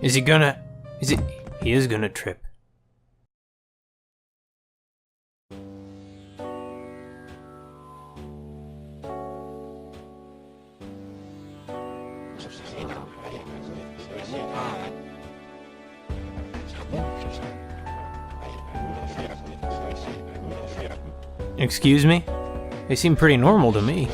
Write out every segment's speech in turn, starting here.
Is he gonna... He is gonna trip. Excuse me? They seem pretty normal to me.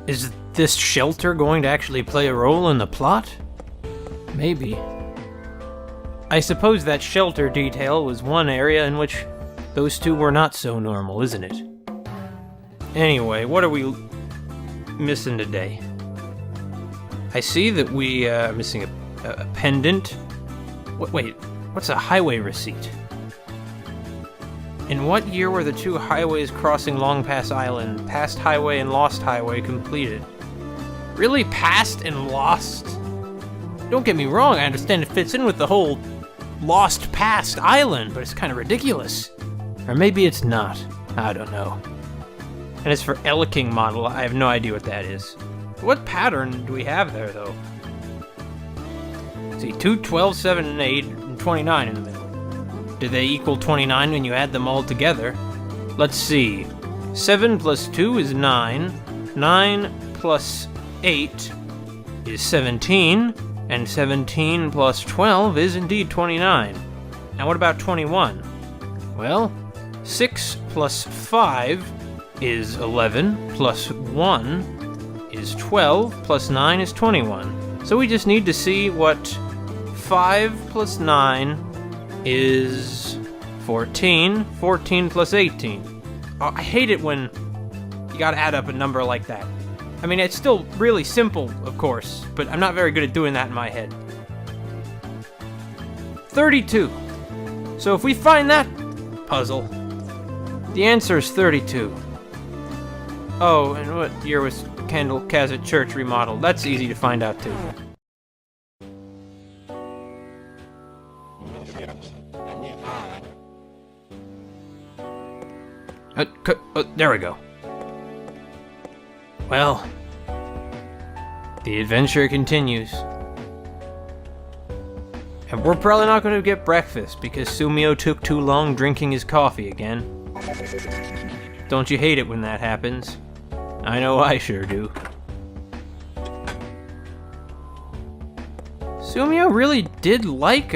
Is this shelter going to actually play a role in the plot? Maybe. I suppose that shelter detail was one area in which those two were not so normal, isn't it? Anyway, what are we missing today? I see that we are missing a pendant. Wait, what's a highway receipt? In what year were the two highways crossing Long Pass Island, Past Highway and Lost Highway, completed? Really, Past and Lost? Don't get me wrong, I understand it fits in with the whole Lost Past Island, but it's kind of ridiculous. Or maybe it's not. I don't know. And as for Eleki model, I have no idea what that is. What pattern do we have there, though? See, 2, 12, 7, and 8, and 29 in the middle. Do they equal 29 when you add them all together? Let's see. 7 plus 2 is 9. 9 plus 8 is 17. And 17 plus 12 is indeed 29. Now what about 21? Well, 6 plus 5 is 11. Plus 1 is 12. Plus 9 is 21. So we just need to see what 5 plus 9 is 14. 14 plus 18. Oh, I hate it when you gotta add up a number like that. I mean, it's still really simple, of course, but I'm not very good at doing that in my head. 32. So if we find that puzzle, the answer is 32. Oh, and what year was Candle Cassett Church remodeled? That's easy to find out, too. There we go. Well, the adventure continues. And we're probably not going to get breakfast because Sumio took too long drinking his coffee again. Don't you hate it when that happens? I know I sure do. Sumio really did like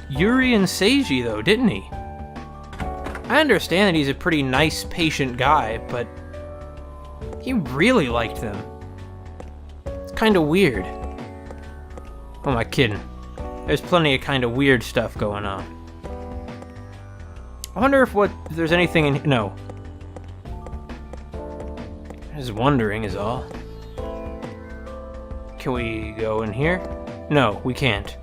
Yuri and Seiji though, didn't he? I understand that he's a pretty nice, patient guy, but he really liked them. It's kind of weird. Oh, am I kidding? There's plenty of kind of weird stuff going on. I wonder if there's anything in... No. Just wondering is all. Can we go in here? No, we can't.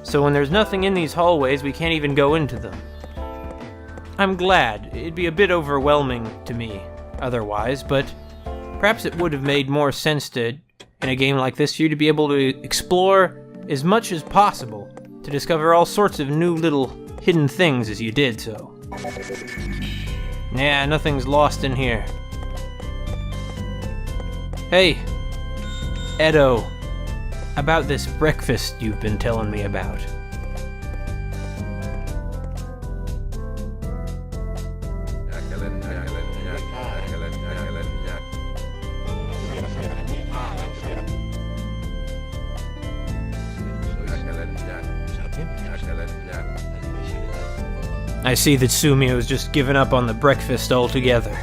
So when there's nothing in these hallways, we can't even go into them. I'm glad. It'd be a bit overwhelming to me otherwise, but perhaps it would have made more sense in a game like this for you to be able to explore as much as possible to discover all sorts of new little hidden things as you did so. Yeah, nothing's lost in here. Hey, Edo, about this breakfast you've been telling me about. I see that Sumio's just given up on the breakfast altogether.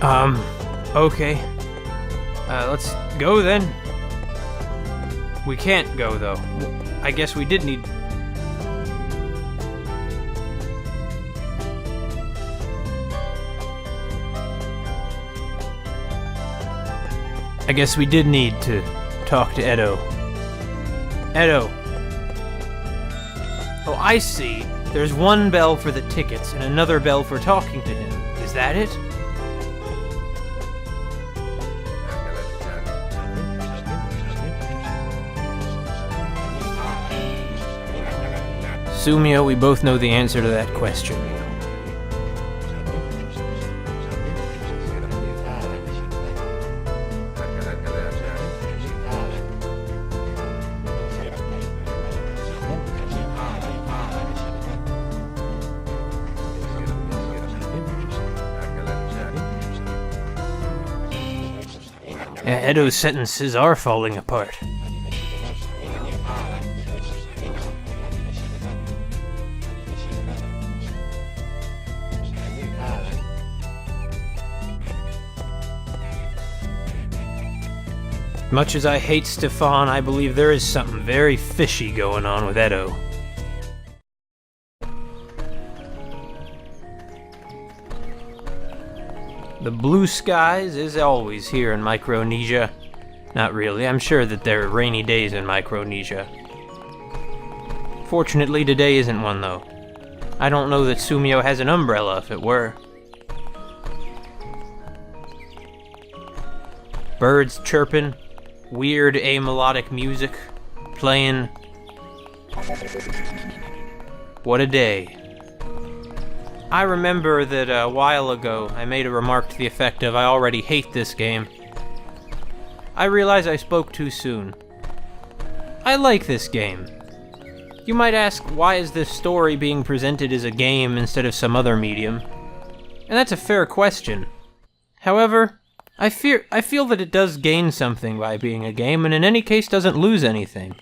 Okay. Let's go then. We can't go, though. I guess we did need... I guess we did need to talk to Edo. Edo. Oh, I see. There's one bell for the tickets and another bell for talking to him. Is that it? Sumio, we both know the answer to that question. Edo's sentences are falling apart. Much as I hate Stefan, I believe there is something very fishy going on with Edo. The blue skies is always here in Micronesia. Not really, I'm sure that there are rainy days in Micronesia. Fortunately, today isn't one, though. I don't know that Sumio has an umbrella if it were. Birds chirping, weird amelodic music playing. What a day. I remember that a while ago I made a remark to the effect of I already hate this game. I realize I spoke too soon. I like this game. You might ask, why is this story being presented as a game instead of some other medium? And that's a fair question. However, I feel that it does gain something by being a game, and in any case doesn't lose anything.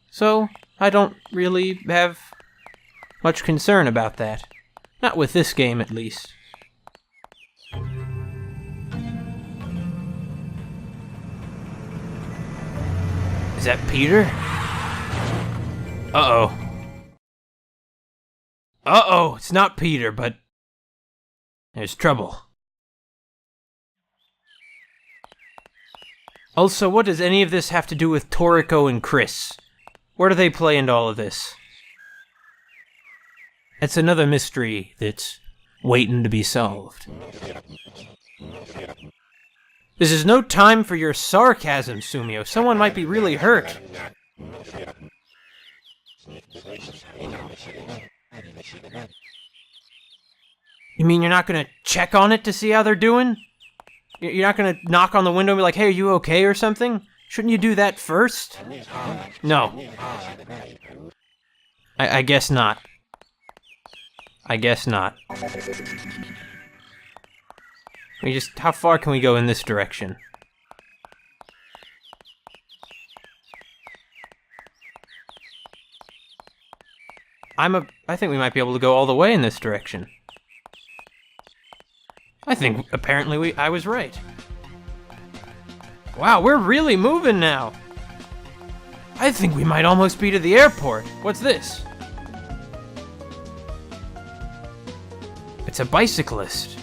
So, I don't really have much concern about that. Not with this game, at least. Is that Peter? Uh-oh. Uh-oh, it's not Peter, but... there's trouble. Also, what does any of this have to do with Toriko and Chris? Where do they play into all of this? It's another mystery that's waiting to be solved. This is no time for your sarcasm, Sumio. Someone might be really hurt. You mean you're not gonna check on it to see how they're doing? You're not gonna knock on the window and be like, hey, are you okay or something? Shouldn't you do that first? No. I guess not. I guess not. How far can we go in this direction? I think we might be able to go all the way in this direction. I think, apparently, I was right. Wow, we're really moving now! I think we might almost be to the airport. What's this? It's a bicyclist.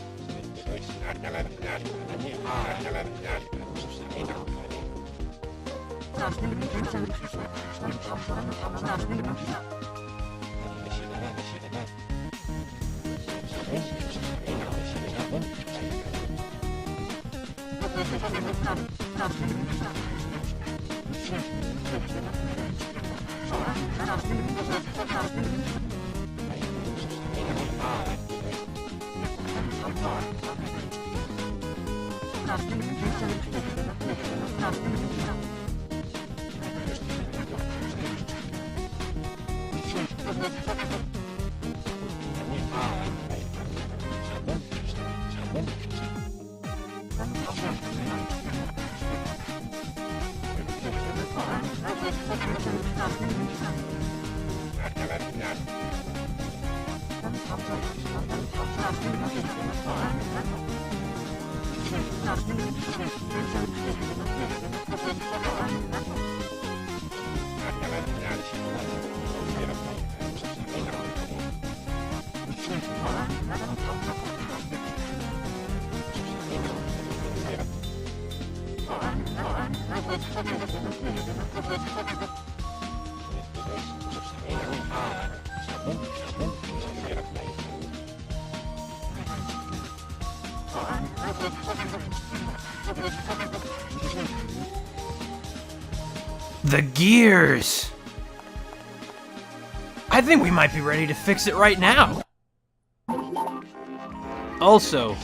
The gears! I think we might be ready to fix it right now. Also,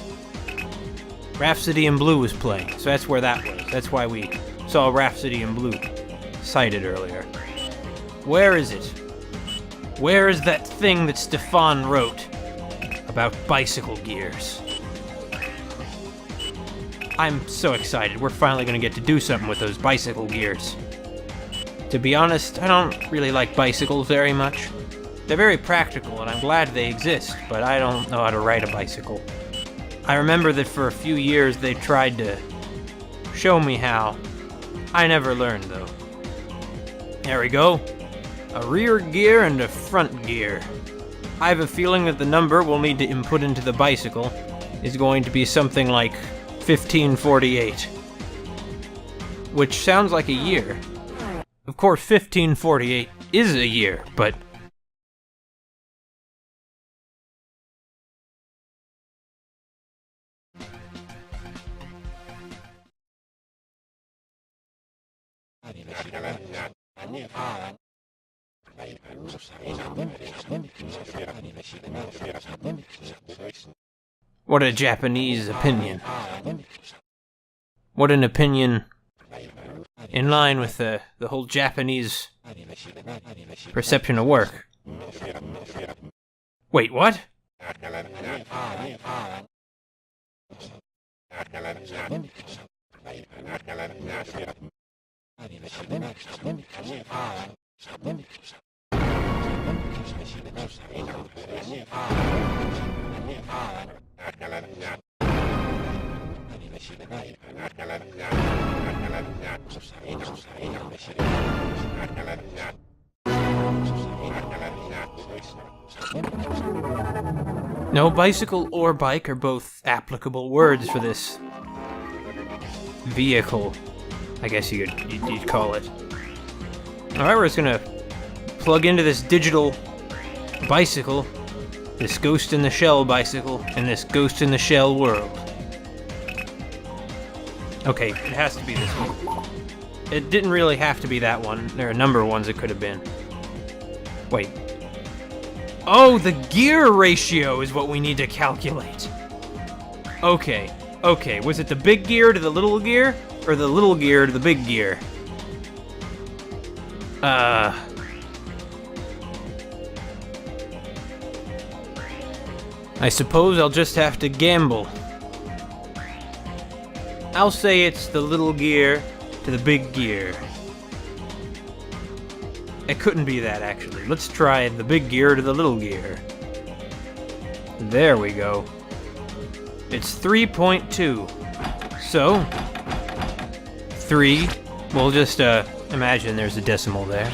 Rhapsody in Blue was playing, so that's where that was. That's why we saw Rhapsody in Blue cited earlier. Where is it? Where is that thing that Stefan wrote about bicycle gears? I'm so excited. We're finally gonna get to do something with those bicycle gears. To be honest, I don't really like bicycles very much. They're very practical, and I'm glad they exist, but I don't know how to ride a bicycle. I remember that for a few years they tried to show me how. I never learned, though. There we go. A rear gear and a front gear. I have a feeling that the number we'll need to input into the bicycle is going to be something like 1548. Which sounds like a year. Of course, 1548 is a year, but... What a Japanese opinion. What an opinion in line with the whole Japanese perception of work. Wait, what? No, bicycle or bike are both applicable words for this vehicle, I guess you'd call it. Alright, we're just gonna plug into this digital bicycle, this Ghost in the Shell bicycle, in this Ghost in the Shell world. Okay, it has to be this one. It didn't really have to be that one. There are a number of ones it could have been. Wait. Oh, the gear ratio is what we need to calculate. Okay. Was it the big gear to the little gear? Or the little gear to the big gear? I suppose I'll just have to gamble. I'll say it's the little gear to the big gear. It couldn't be that, actually. Let's try the big gear to the little gear. There we go. It's 3.2. So, 3, we'll just imagine there's a decimal there.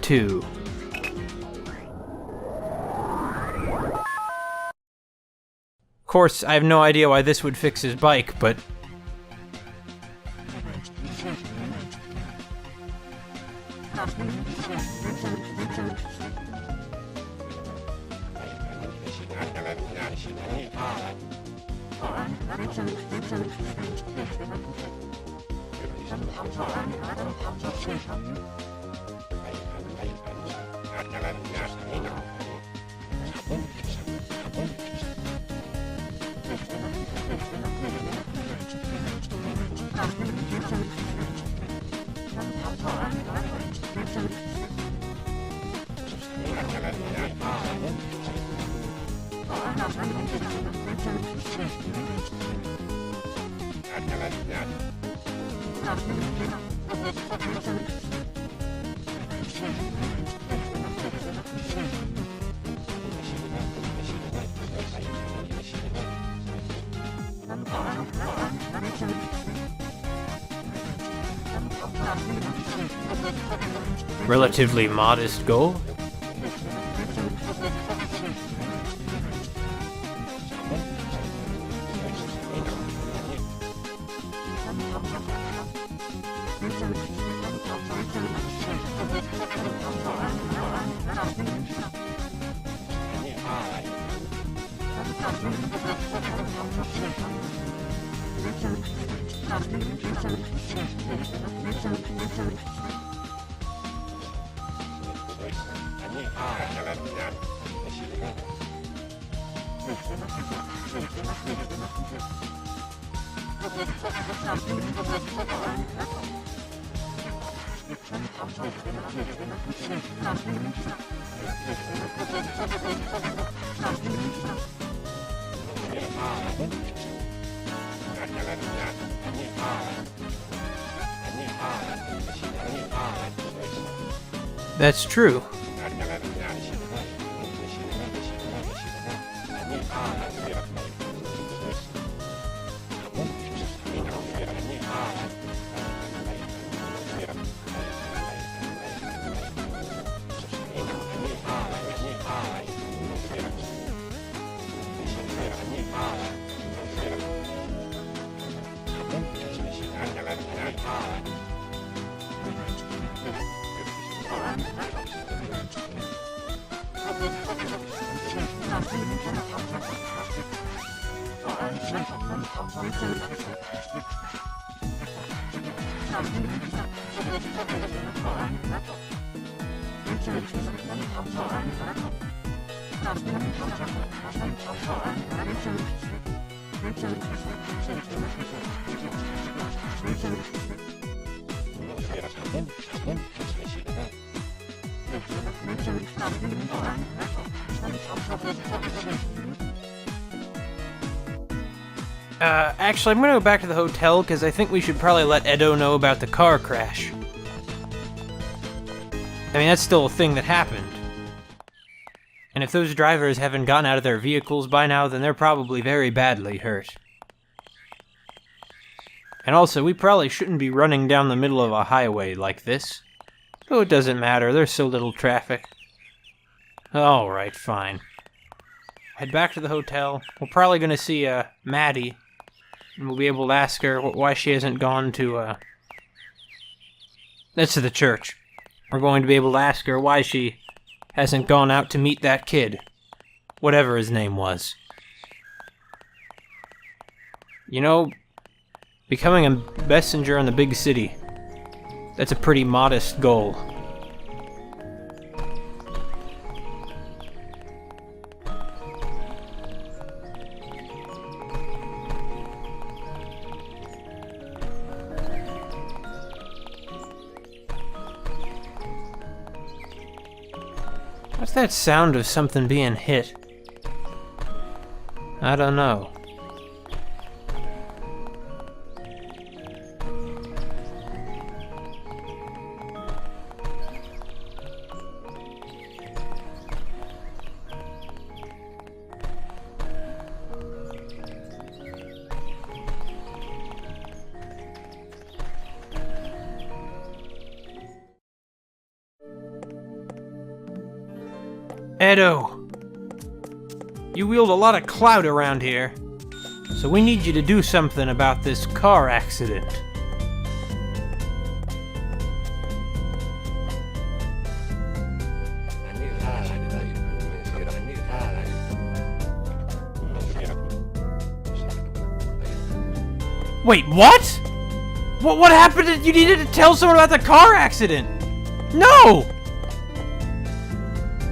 2. Of course, I have no idea why this would fix his bike, but... Relatively modest goal. That's true. Actually, I'm gonna go back to the hotel because I think we should probably let Edo know about the car crash. I mean, that's still a thing that happened. And if those drivers haven't gotten out of their vehicles by now, then they're probably very badly hurt. And also, we probably shouldn't be running down the middle of a highway like this. Oh, it doesn't matter, there's so little traffic. Alright, fine. Head back to the hotel. We're probably gonna see, Maddie. And we'll be able to ask her why she hasn't gone to, That's to the church. We're going to be able to ask her why she hasn't gone out to meet that kid. Whatever his name was. You know, becoming a messenger in the big city, that's a pretty modest goal. What's that sound of something being hit? I don't know. Edo, you wield a lot of clout around here, so we need you to do something about this car accident. Wait, what? What happened? You needed to tell someone about the car accident! No!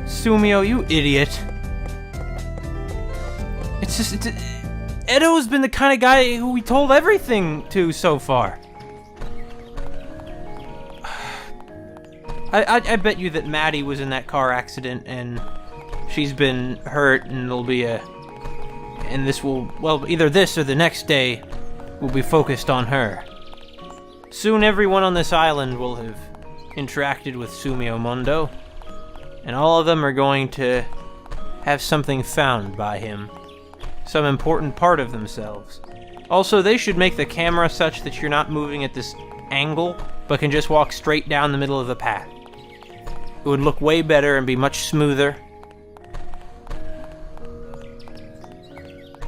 Sumio, you idiot. Edo's been the kind of guy who we told everything to so far. I bet you that Maddie was in that car accident and she's been hurt and it'll be and this will, well, either this or the next day will be focused on her. Soon everyone on this island will have interacted with Sumio Mondo. And all of them are going to have something found by him. Some important part of themselves. Also, they should make the camera such that you're not moving at this angle, but can just walk straight down the middle of the path. It would look way better and be much smoother.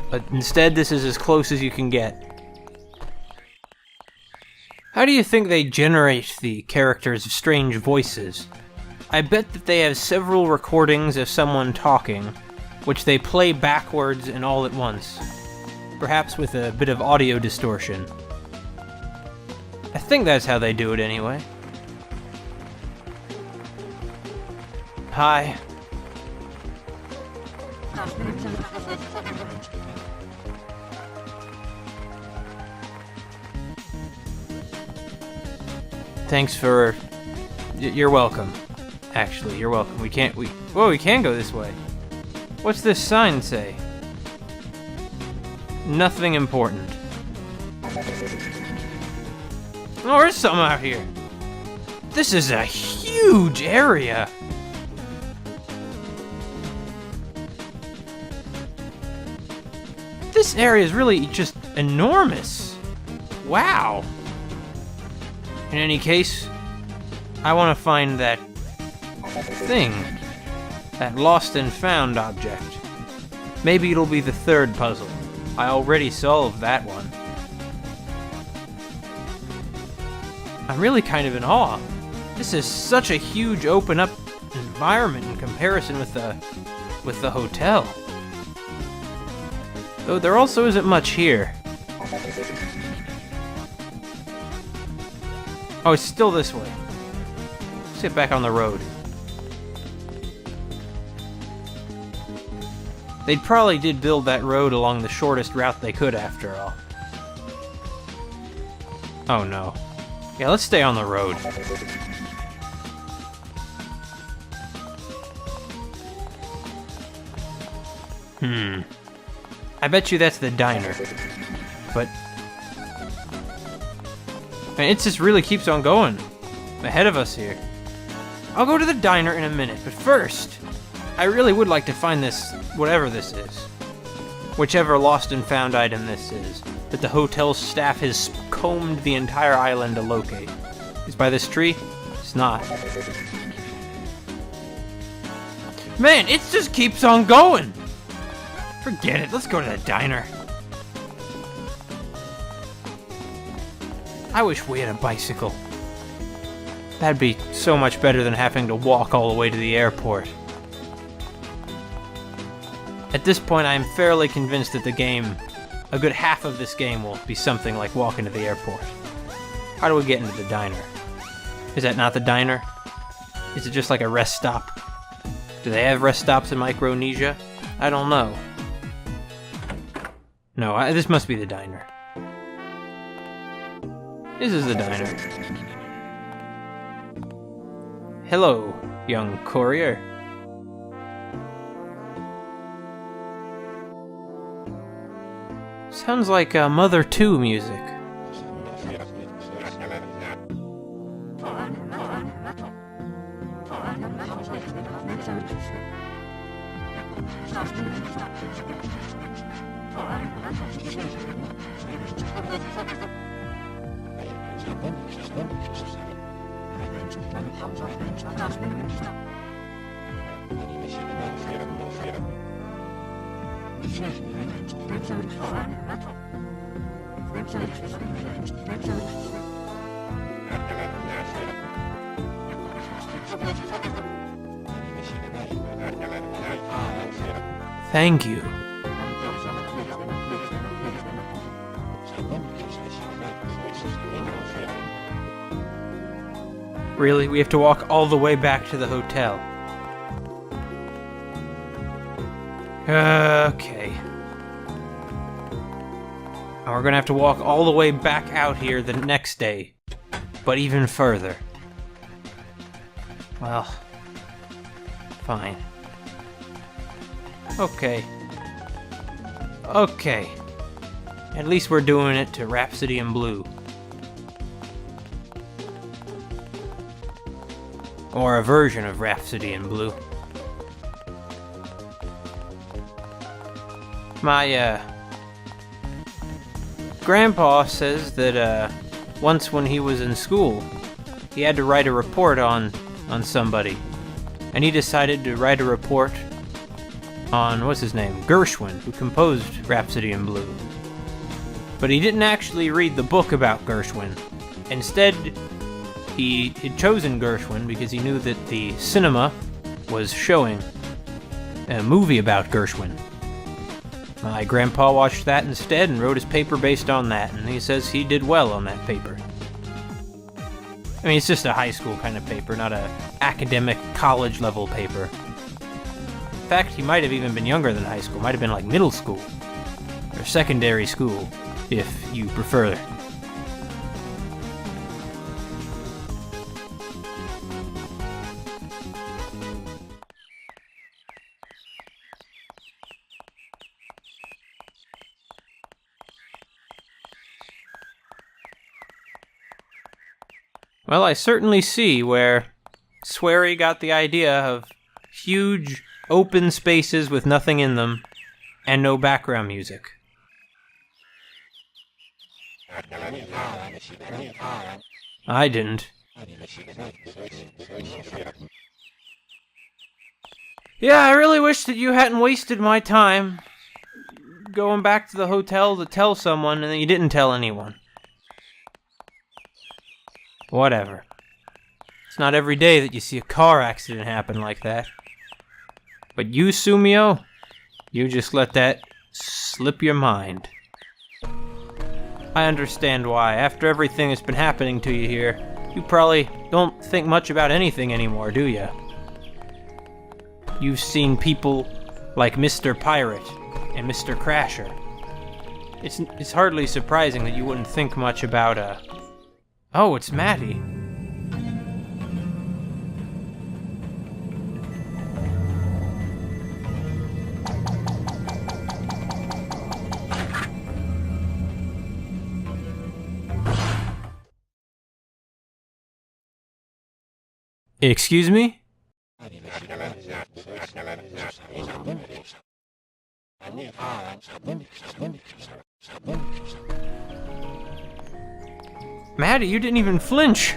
But instead, this is as close as you can get. How do you think they generate the characters' strange voices? I bet that they have several recordings of someone talking, which they play backwards and all at once. Perhaps with a bit of audio distortion. I think that's how they do it anyway. Hi. Thanks for... You're welcome. Actually, you're welcome. Whoa, we can go this way. What's this sign say? Nothing important. Oh, there's something out here. This is a huge area. This area is really just enormous. Wow. In any case, I want to find that thing. That lost and found object. Maybe it'll be the third puzzle. I already solved that one. I'm really kind of in awe. This is such a huge open up environment in comparison with the hotel. Though there also isn't much here. Oh, it's still this way. Let's get back on the road. They probably did build that road along the shortest route they could after all. Oh no. Yeah, let's stay on the road. I bet you that's the diner. But... man, it just really keeps on going. Ahead of us here. I'll go to the diner in a minute, but first, I really would like to find this, whatever this is. Whichever lost and found item this is, that the hotel's staff has combed the entire island to locate. It's by this tree? It's not. Man, it just keeps on going! Forget it, let's go to the diner. I wish we had a bicycle. That'd be so much better than having to walk all the way to the airport. At this point, I am fairly convinced that the game, a good half of this game, will be something like walking to the airport. How do we get into the diner? Is that not the diner? Is it just like a rest stop? Do they have rest stops in Micronesia? I don't know. No, this must be the diner. This is the diner. Hello, young courier. Sounds like Mother 2 music. Thank you. Really? We have to walk all the way back to the hotel. Okay. And we're gonna have to walk all the way back out here the next day. But even further. Well... fine. Okay. Okay. At least we're doing it to Rhapsody in Blue. Or a version of Rhapsody in Blue. My, Grandpa says that, once when he was in school, he had to write a report on somebody. And he decided to write a report on, what's his name? Gershwin, who composed Rhapsody in Blue. But he didn't actually read the book about Gershwin. Instead, he had chosen Gershwin because he knew that the cinema was showing a movie about Gershwin. My grandpa watched that instead and wrote his paper based on that, and he says he did well on that paper. I mean, it's just a high school kind of paper, not a academic college-level paper. In fact, he might have even been younger than high school. Might have been like middle school, or secondary school, if you prefer. Well, I certainly see where Swery got the idea of huge, open spaces with nothing in them, and no background music. I didn't. Yeah, I really wish that you hadn't wasted my time going back to the hotel to tell someone and then you didn't tell anyone. Whatever. It's not every day that you see a car accident happen like that. But you, Sumio, you just let that slip your mind. I understand why. After everything that's been happening to you here, you probably don't think much about anything anymore, do you? You've seen people like Mr. Pirate and Mr. Crasher. It's hardly surprising that you wouldn't think much about, Oh, it's Maddie. Excuse me? Maddie, you didn't even flinch.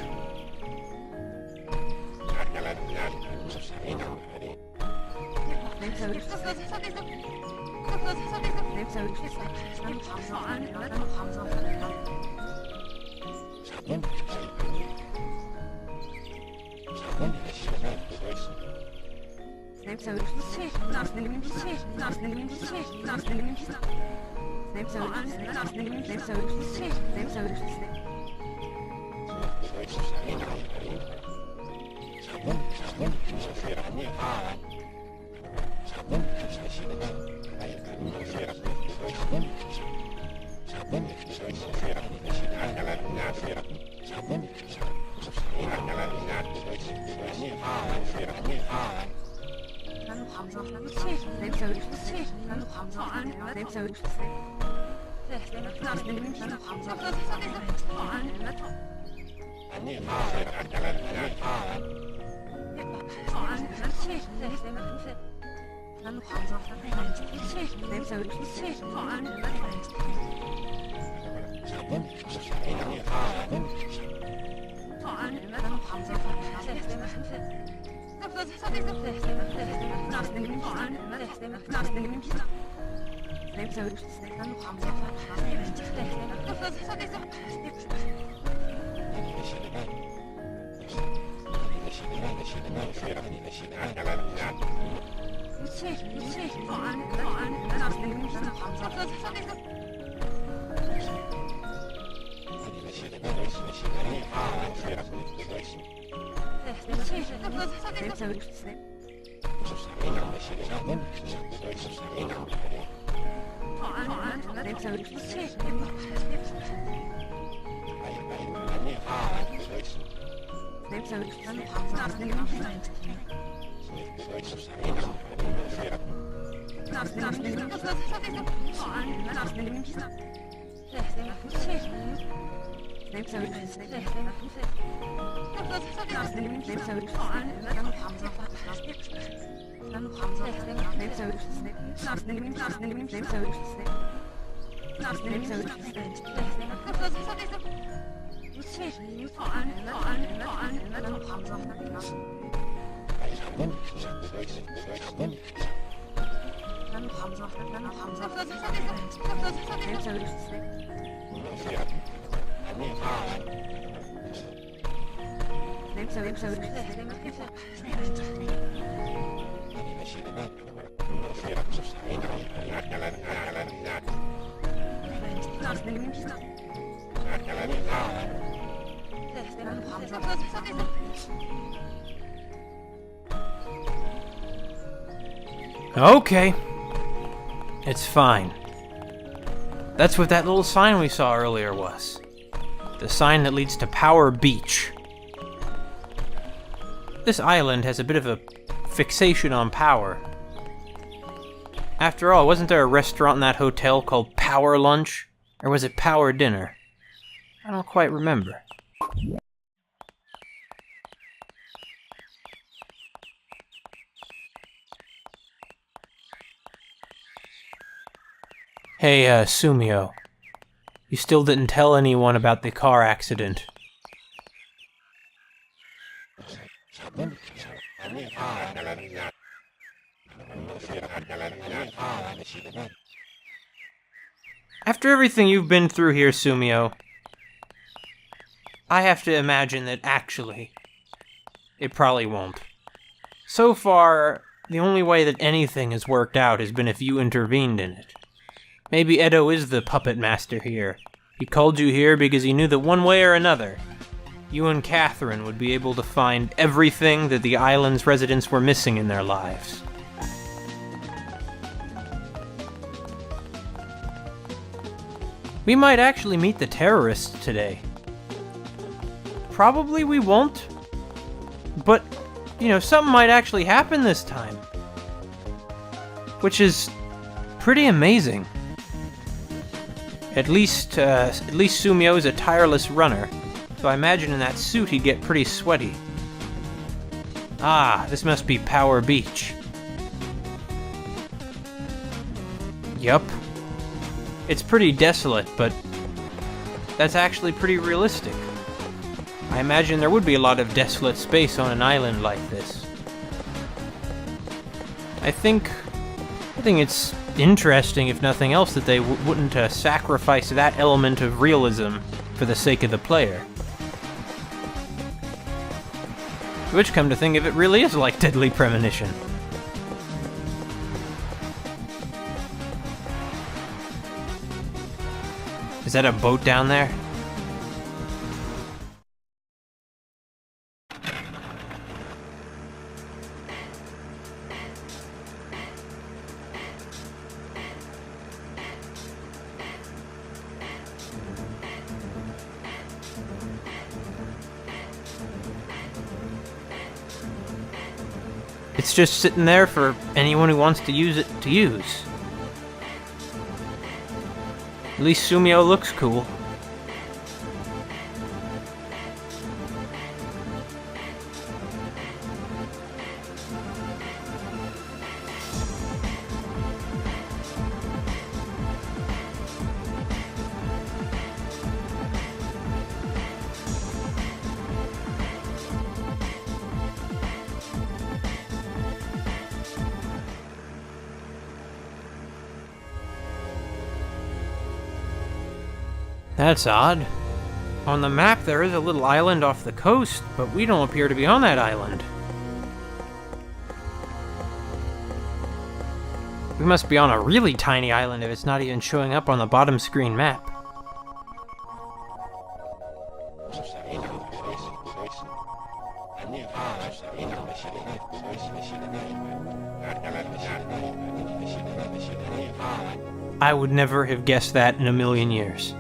Okay. It's fine. That's what that little sign we saw earlier was. The sign that leads to Power Beach. This island has a bit of a fixation on power. After all, wasn't there a restaurant in that hotel called Power Lunch? Or was it Power Dinner? I don't quite remember. Hey, Sumio. You still didn't tell anyone about the car accident. After everything you've been through here, Sumio, I have to imagine that actually, it probably won't. So far, the only way that anything has worked out has been if you intervened in it. Maybe Edo is the puppet master here. He called you here because he knew that one way or another, you and Catherine would be able to find everything that the island's residents were missing in their lives. We might actually meet the terrorists today. Probably we won't. But, you know, something might actually happen this time. Which is pretty amazing. At least Sumio is a tireless runner, so I imagine in that suit he'd get pretty sweaty. Ah, this must be Power Beach. Yup. It's pretty desolate, but that's actually pretty realistic. I imagine there would be a lot of desolate space on an island like this. I think it's interesting, if nothing else, that they wouldn't sacrifice that element of realism for the sake of the player. Which, come to think of it, really is like Deadly Premonition. Is that a boat down there? It's just sitting there for anyone who wants to use it to use. At least Sumio looks cool. That's odd. On the map there is a little island off the coast, but we don't appear to be on that island. We must be on a really tiny island if it's not even showing up on the bottom screen map. I would never have guessed that in a million years.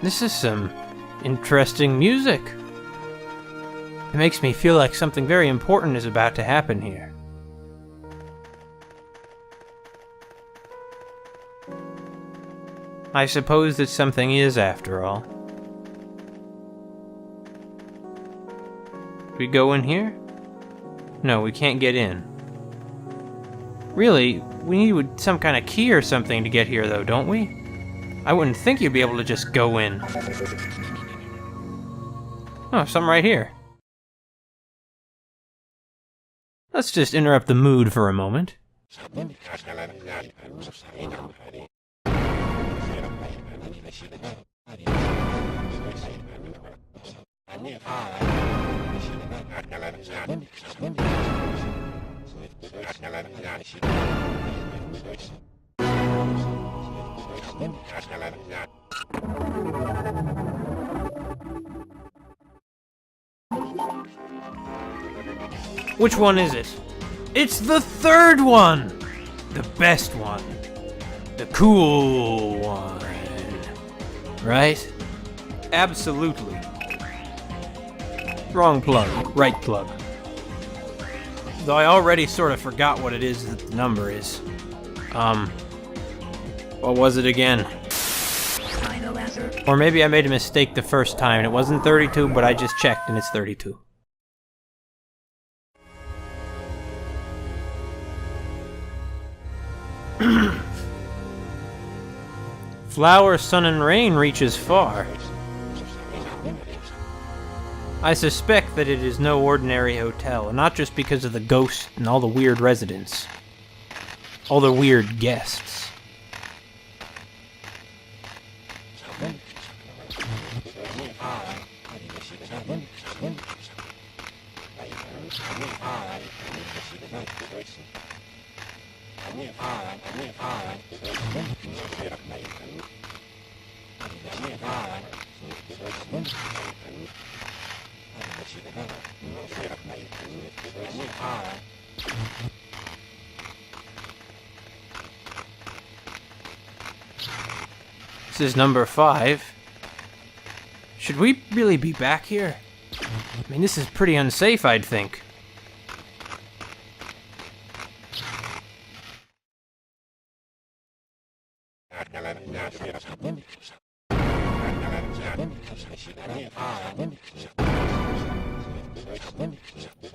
This is some interesting music. It makes me feel like something very important is about to happen here. I suppose that something is, after all. We go in here? No, we can't get in. Really, we need some kind of key or something to get here, though, don't we? I wouldn't think you'd be able to just go in. Oh, something right here. Let's just interrupt the mood for a moment. Which one is it? It's the third one! The best one. The cool one. Right? Absolutely. Wrong plug. Right plug. Though I already sort of forgot what it is that the number is. What was it again? Or maybe I made a mistake the first time and it wasn't 32, but I just checked and it's 32. Flower, sun, and rain reaches far. I suspect that it is no ordinary hotel, and not just because of the ghosts and all the weird residents. All the weird guests. This is number 5. Should we really be back here? I mean, this is pretty unsafe, I'd think.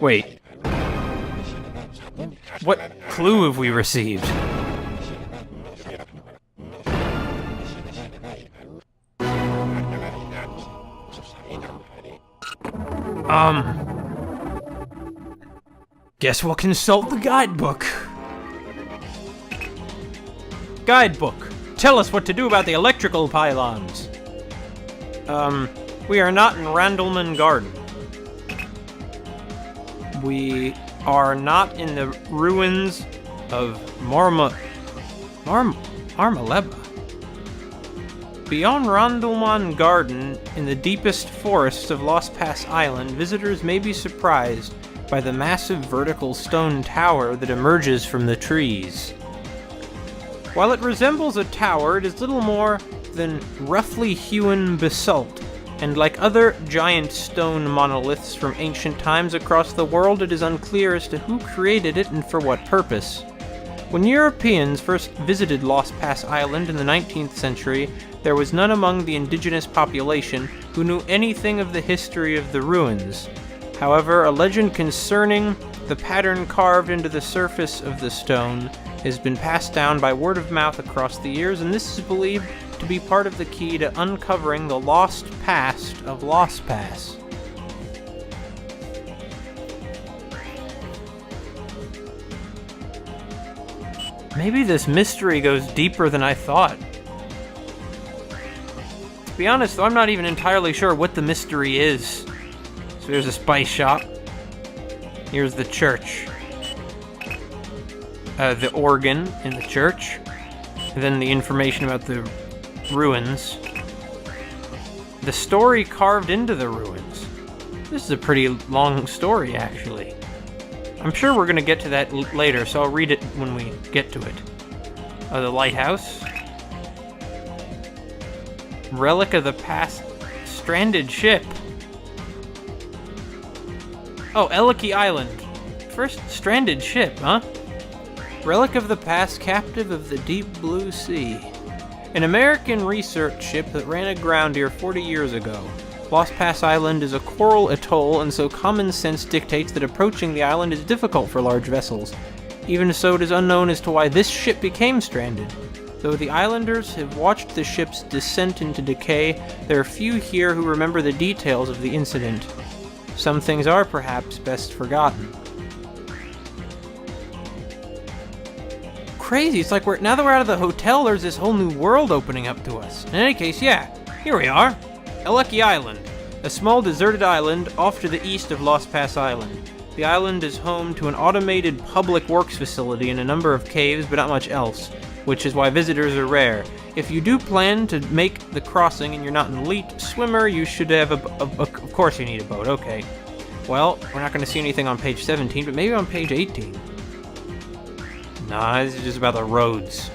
Wait. What clue have we received? Guess we'll consult the guidebook. Guidebook. Tell us what to do about the electrical pylons. We are not in Randleman Garden. We are not in the ruins of Marmaleba. Beyond Randleman Garden, in the deepest forests of Lost Pass Island, visitors may be surprised by the massive vertical stone tower that emerges from the trees. While it resembles a tower, it is little more than roughly hewn basalt, and like other giant stone monoliths from ancient times across the world, it is unclear as to who created it and for what purpose. When Europeans first visited Lost Pass Island in the 19th century, there was none among the indigenous population who knew anything of the history of the ruins. However, a legend concerning the pattern carved into the surface of the stone has been passed down by word of mouth across the years, and this is believed to be part of the key to uncovering the lost past of Lost Pass. Maybe this mystery goes deeper than I thought. To be honest, though, I'm not even entirely sure what the mystery is. So there's a spice shop. Here's the church. The organ in the church. And then the information about the ruins. The story carved into the ruins. This is a pretty long story, actually. I'm sure we're going to get to that later, so I'll read it when we get to it. The lighthouse. Relic of the past stranded ship. Oh, Eleki Island. First stranded ship, huh? Relic of the past captive of the deep blue sea. An American research ship that ran aground here 40 years ago. Lost Pass Island is a coral atoll, and so common sense dictates that approaching the island is difficult for large vessels. Even so, it is unknown as to why this ship became stranded. Though the islanders have watched the ship's descent into decay, there are few here who remember the details of the incident. Some things are perhaps best forgotten. Crazy, it's like now that we're out of the hotel, there's this whole new world opening up to us. In any case, yeah, here we are. Eleki Island, a small deserted island off to the east of Lost Pass Island. The island is home to an automated public works facility and a number of caves, but not much else, which is why visitors are rare. If you do plan to make the crossing and you're not an elite swimmer, you should have of course you need a boat, okay. Well, we're not going to see anything on page 17, but maybe on page 18. Nah, this is just about the roads.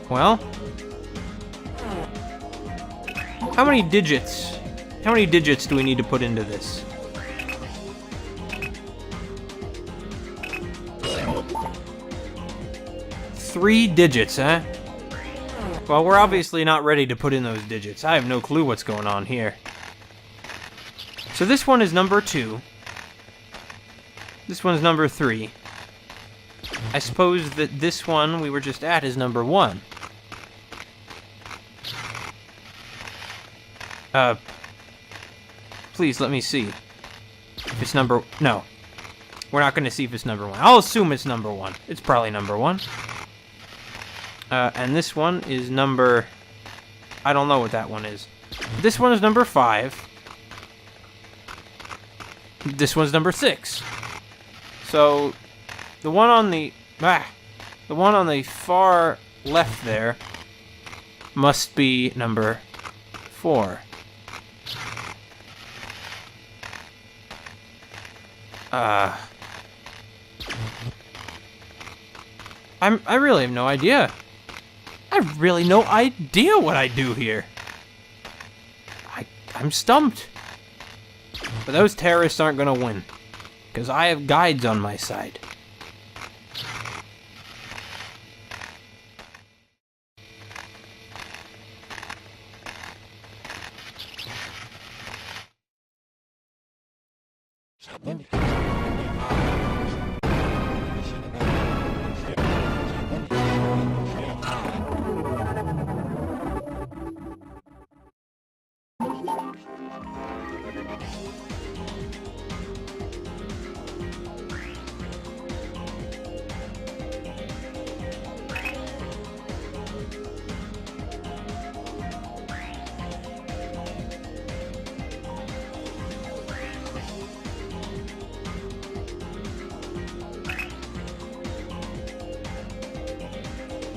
Well, how many digits do we need to put into this? Three digits, huh? Well, we're obviously not ready to put in those digits. I have no clue what's going on here. So this one is number 2. This one's number 3. I suppose that this one we were just at is number 1. Please let me see. If it's number... No. We're not going to see if it's number 1. I'll assume it's number 1. It's probably number 1. And this one is number... I don't know what that one is. This one is number 5. This one's number 6. So, the one on the far left there must be number 4. I really have no idea. I have really no idea what I do here. I'm stumped. But those terrorists aren't gonna win, because I have guides on my side.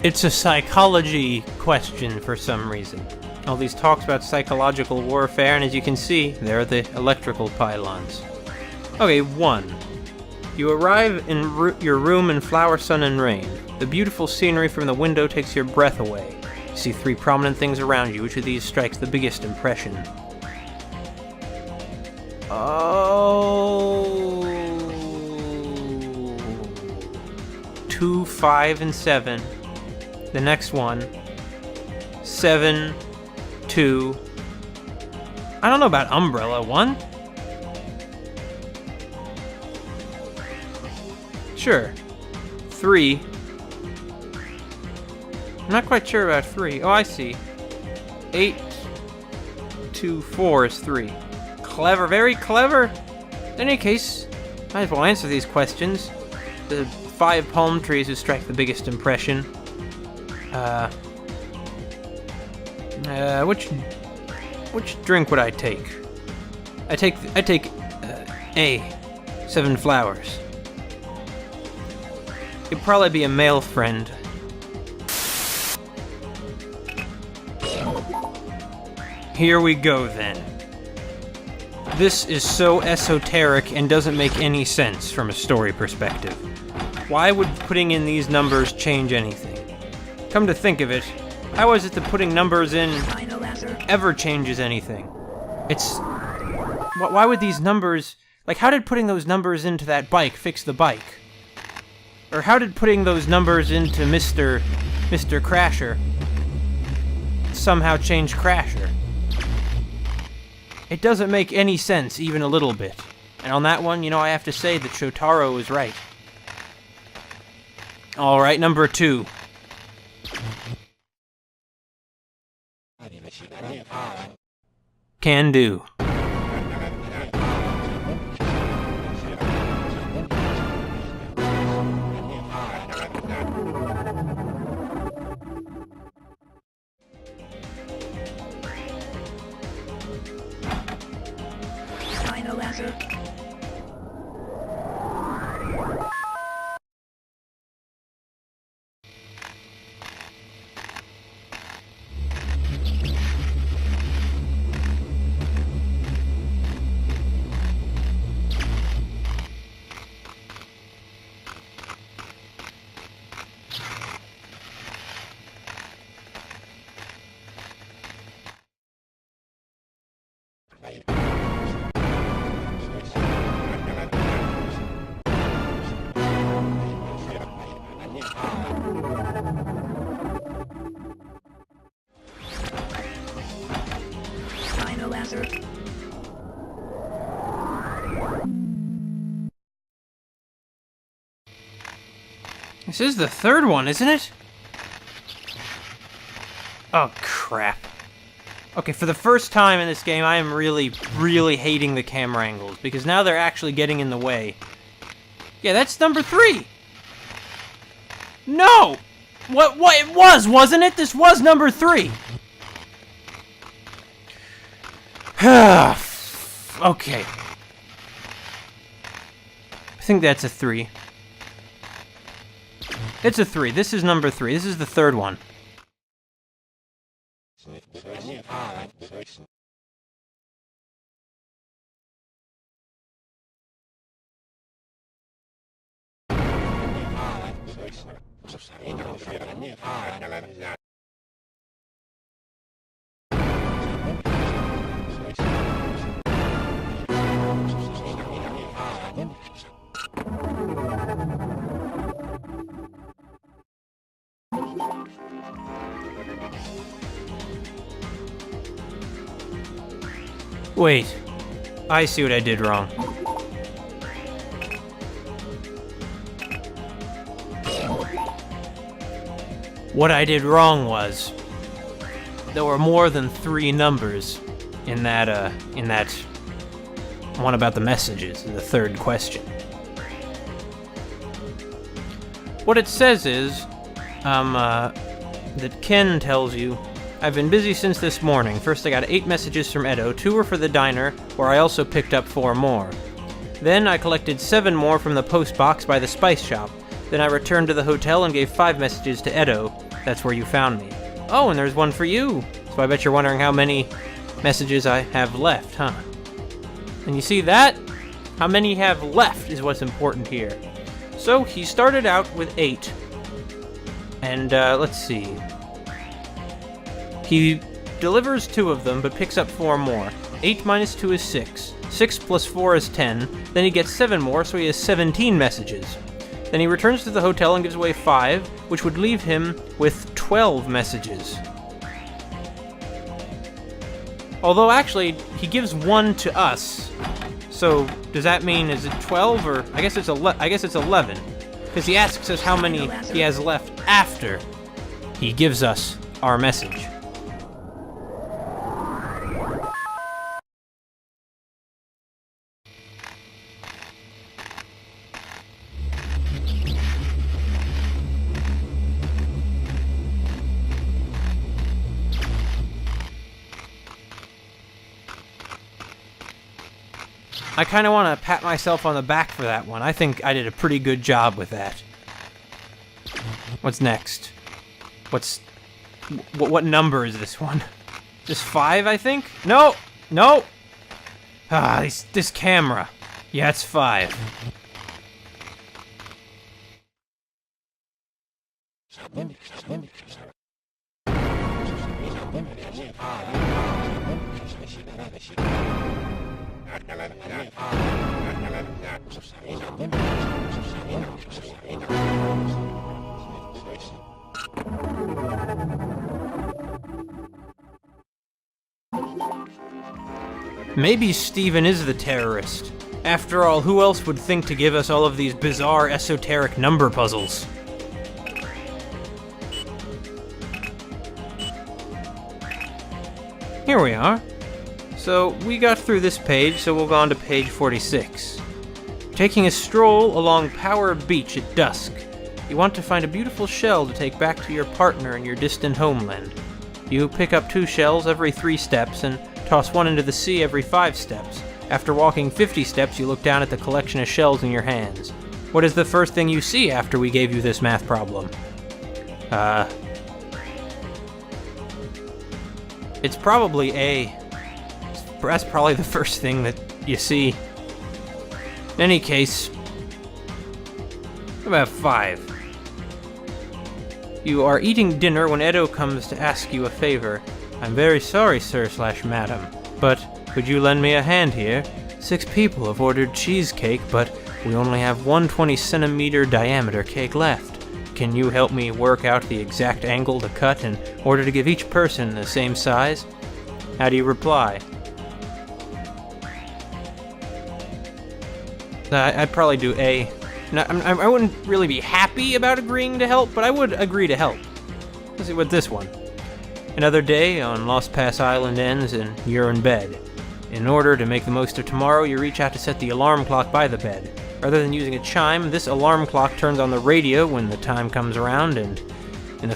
It's a psychology question for some reason. All these talks about psychological warfare, and as you can see, there are the electrical pylons. Okay, 1. You arrive in your room in flower, sun, and rain. The beautiful scenery from the window takes your breath away. You see 3 prominent things around you. Which of these strikes the biggest impression? Oh... 2, 5, and 7. The next one, 7, 2. I don't know about umbrella. 1? Sure. 3. I'm not quite sure about 3. Oh, I see. 8, 2, 4 is 3. Clever, very clever. In any case, might as well answer these questions. The 5 palm trees who strike the biggest impression. Which drink would I take? I take A, 7 flowers. It'd probably be a male friend. Here we go then. This is so esoteric and doesn't make any sense from a story perspective. Why would putting in these numbers change anything? Come to think of it, how is it that putting numbers in ever changes anything? Why would these numbers... Like, how did putting those numbers into that bike fix the bike? Or how did putting those numbers into Mr. Mr. Crasher somehow changed Crasher. It doesn't make any sense, even a little bit. And on that one, I have to say that Shotaro is right. Alright, number 2. Can do. Final answer. Final answer. This is the third one, isn't it? Oh, crap. Okay, for the first time in this game, I am really, really hating the camera angles, because now they're actually getting in the way. Yeah, that's number 3! No! What it was, wasn't it? This was number 3! Okay. I think that's a 3. It's a 3. This is number 3. This is the third one. Wait, I see what I did wrong. What I did wrong was there were more than 3 numbers in that one about the messages in the third question. What it says is that Ken tells you, I've been busy since this morning. First I got 8 messages from Edo, 2 were for the diner, where I also picked up 4 more. Then I collected 7 more from the post box by the spice shop. Then I returned to the hotel and gave 5 messages to Edo. That's where you found me. Oh, and there's one for you. So I bet you're wondering how many messages I have left, huh? And you see that? How many have left is what's important here. So he started out with 8. And let's see. He delivers 2 of them, but picks up 4 more. 8 minus 2 is 6. 6 plus 4 is 10. Then he gets 7 more, so he has 17 messages. Then he returns to the hotel and gives away 5, which would leave him with 12 messages. Although, actually, he gives 1 to us. So, does that mean, is it 12, or... I guess it's 11. Because he asks us how many he has left after he gives us our message. I kind of want to pat myself on the back for that one. I think I did a pretty good job with that. What's next? What number is this one? Just 5, I think? No! No! Ah, this camera. Yeah, it's 5. Maybe Steven is the terrorist. After all, who else would think to give us all of these bizarre, esoteric number puzzles? Here we are. So, we got through this page, so we'll go on to page 46. Taking a stroll along Power Beach at dusk, you want to find a beautiful shell to take back to your partner in your distant homeland. You pick up 2 shells every 3 steps and toss 1 into the sea every 5 steps. After walking 50 steps, you look down at the collection of shells in your hands. What is the first thing you see after we gave you this math problem? It's probably A. That's probably the first thing that you see. In any case, about 5. You are eating dinner when Edo comes to ask you a favor. I'm very sorry, sir/madam, but could you lend me a hand here? 6 people have ordered cheesecake, but we only have one 20-centimeter diameter cake left. Can you help me work out the exact angle to cut in order to give each person the same size? How do you reply? I'd probably do A. No, I wouldn't really be happy about agreeing to help, but I would agree to help. Let's see what this one. Another day on Lost Pass Island ends and you're in bed. In order to make the most of tomorrow, you reach out to set the alarm clock by the bed. Rather than using a chime, this alarm clock turns on the radio when the time comes around, and in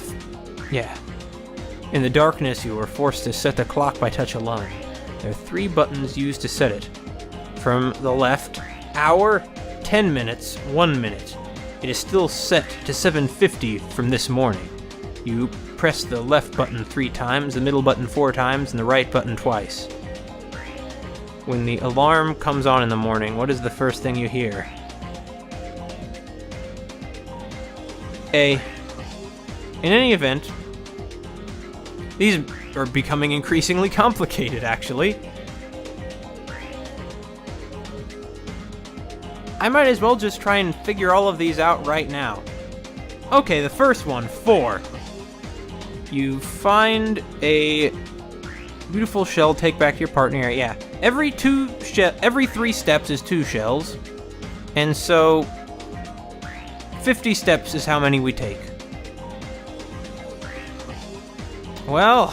the darkness you are forced to set the clock by touch alone. There are 3 buttons used to set it. From the left, hour, 10 minutes, 1 minute. It is still set to 7:50 from this morning. You press the left button 3 times, the middle button 4 times, and the right button twice. When the alarm comes on in the morning, what is the first thing you hear? A. In any event, these are becoming increasingly complicated, actually. I might as well just try and figure all of these out right now. Okay, the first one, 4. You find a beautiful shell, take back to your partner. Yeah, every 3 steps is 2 shells, and so 50 steps is how many we take. Well,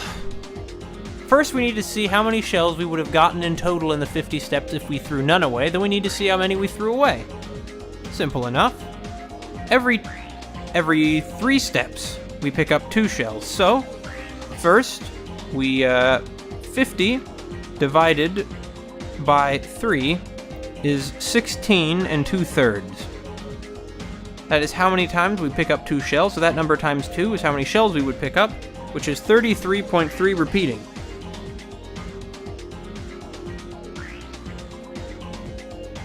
first we need to see how many shells we would have gotten in total in the 50 steps if we threw none away. Then we need to see how many we threw away. Simple enough. Every 3 steps we pick up 2 shells. So, first, we 50 divided by 3 is 16 2/3. That is how many times we pick up 2 shells, so that number times 2 is how many shells we would pick up, which is 33.3 repeating.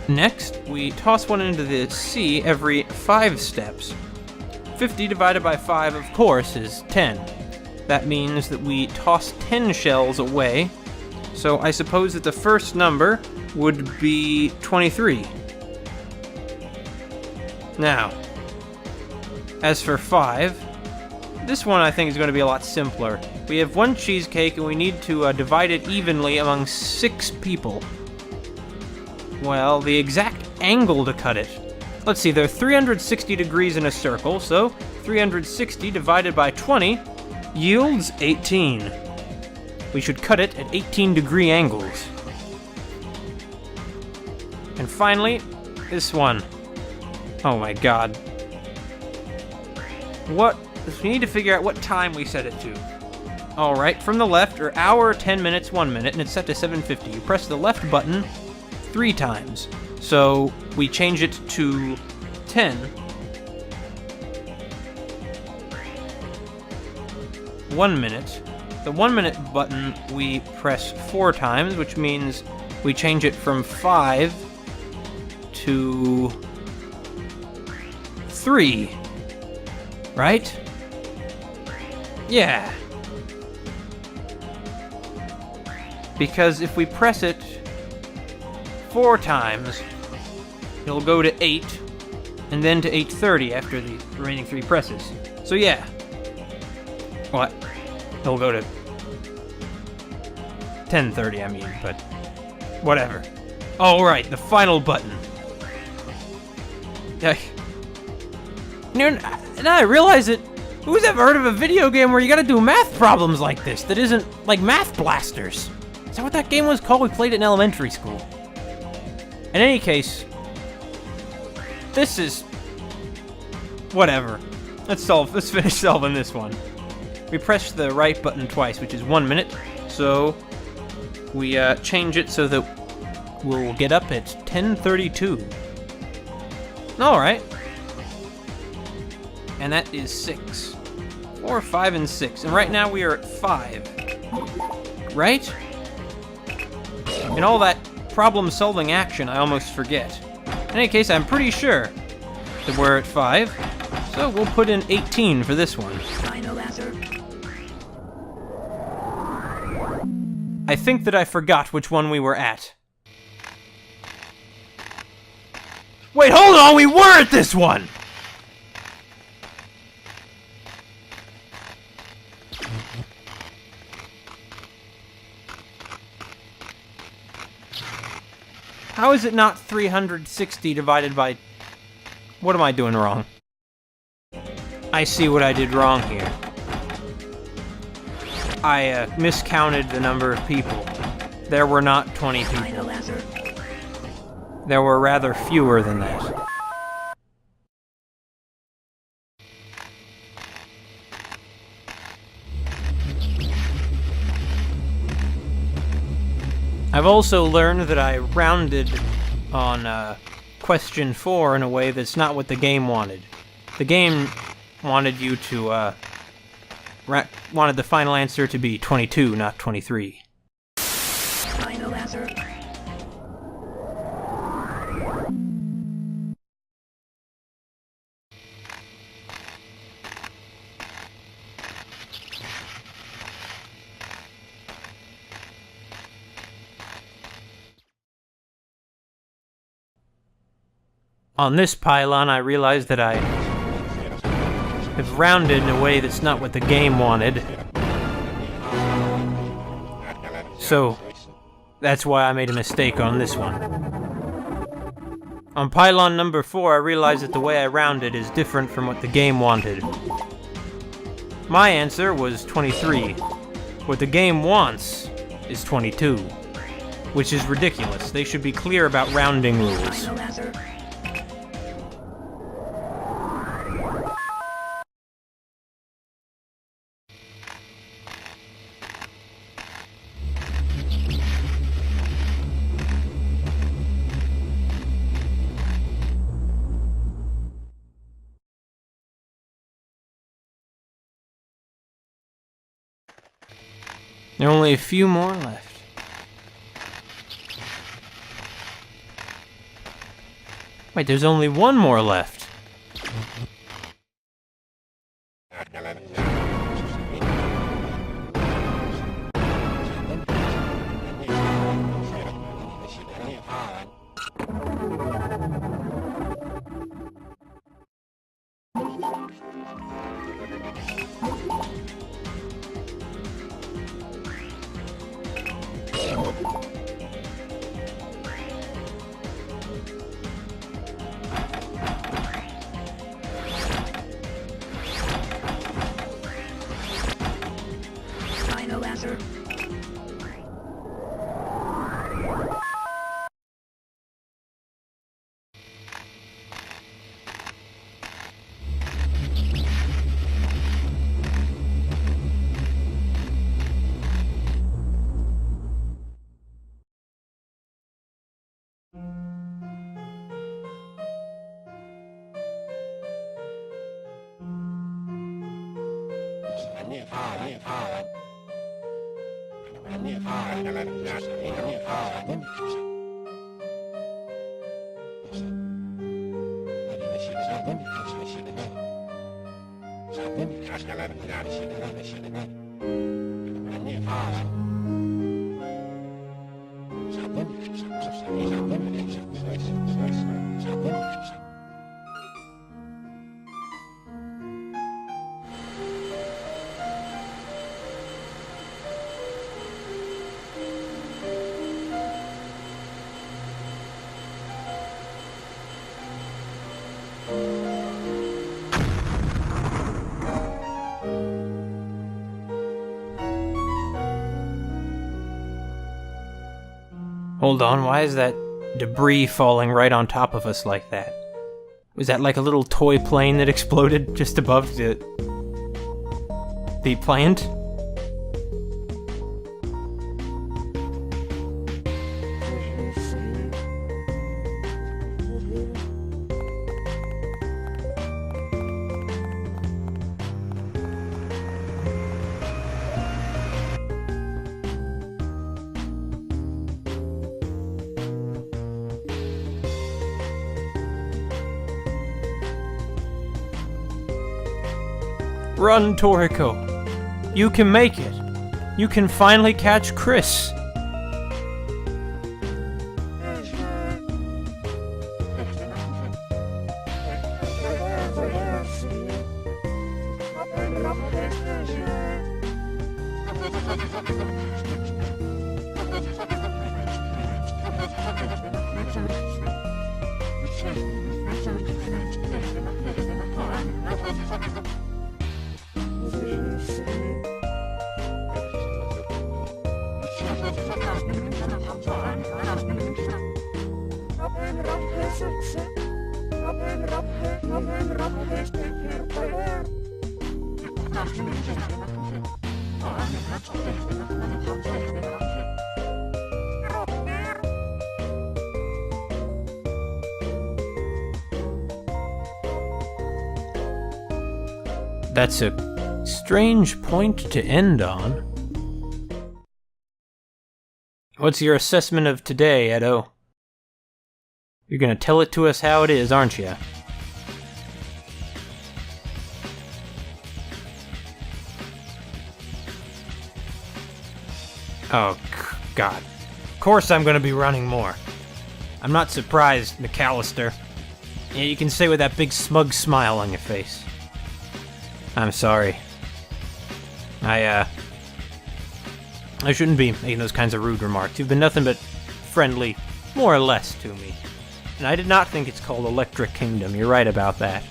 Next, we toss 1 into the sea every 5 steps. 50 divided by 5, of course, is 10. That means that we toss 10 shells away, so I suppose that the first number would be 23. Now, as for 5, this one I think is going to be a lot simpler. We have 1 cheesecake and we need to divide it evenly among 6 people. Well, the exact angle to cut it. Let's see, there are 360 degrees in a circle, so 360 divided by 20 yields 18. We should cut it at 18-degree angles. And finally, this one. Oh my god. We need to figure out what time we set it to. Alright, from the left are hour, 10 minutes, 1 minute, and it's set to 7:50. You press the left button 3 times. So we change it to 10. 1 minute. The 1 minute button we press 4 times, which means we change it from 5 to 3. Right? Yeah. Because if we press it 4 times, it'll go to 8, and then to 8:30 after the remaining 3 presses. So yeah. What? It'll go to 10:30, I mean, but Whatever. Oh, right, the final button. Now I realize it. Who's ever heard of a video game where you gotta do math problems like this that isn't like Math Blasters? Is that what that game was called? We played it in elementary school. In any case, this is... whatever. Let's finish solving this one. We press the right button twice, which is 1 minute, so we change it so that we'll get up at 10:32. Alright. And that is 6. 4, 5, and 6. And right now we are at 5. Right? In all that problem-solving action, I almost forget. In any case, I'm pretty sure that we're at 5. So we'll put in 18 for this one. I think that I forgot which one we were at. Wait, hold on! We were at this one! How is it not 360 divided by... What am I doing wrong? I see what I did wrong here. I miscounted the number of people. There were not 20 people. There were rather fewer than that. I've also learned that I rounded on question 4 in a way that's not what the game wanted. The game wanted you to, wanted the final answer to be 22, not 23. Final answer. On this pylon, I realized that I have rounded in a way that's not what the game wanted. So, that's why I made a mistake on this one. On pylon number 4, I realized that the way I rounded is different from what the game wanted. My answer was 23. What the game wants is 22. Which is ridiculous. They should be clear about rounding rules. There are only a few more left. Wait, there's only one more left. Final answer. Hold on, why is that debris falling right on top of us like that? Was that like a little toy plane that exploded just above the plant? Run, Toriko. You can make it. You can finally catch Chris. That's a strange point to end on. What's your assessment of today, Edo? You're gonna tell it to us how it is, aren't you? Oh, God. Of course I'm gonna be running more. I'm not surprised, McAllister. Yeah, you can say with that big smug smile on your face. I'm sorry. I shouldn't be making those kinds of rude remarks. You've been nothing but friendly, more or less, to me. And I did not think it's called Electric Kingdom. You're right about that.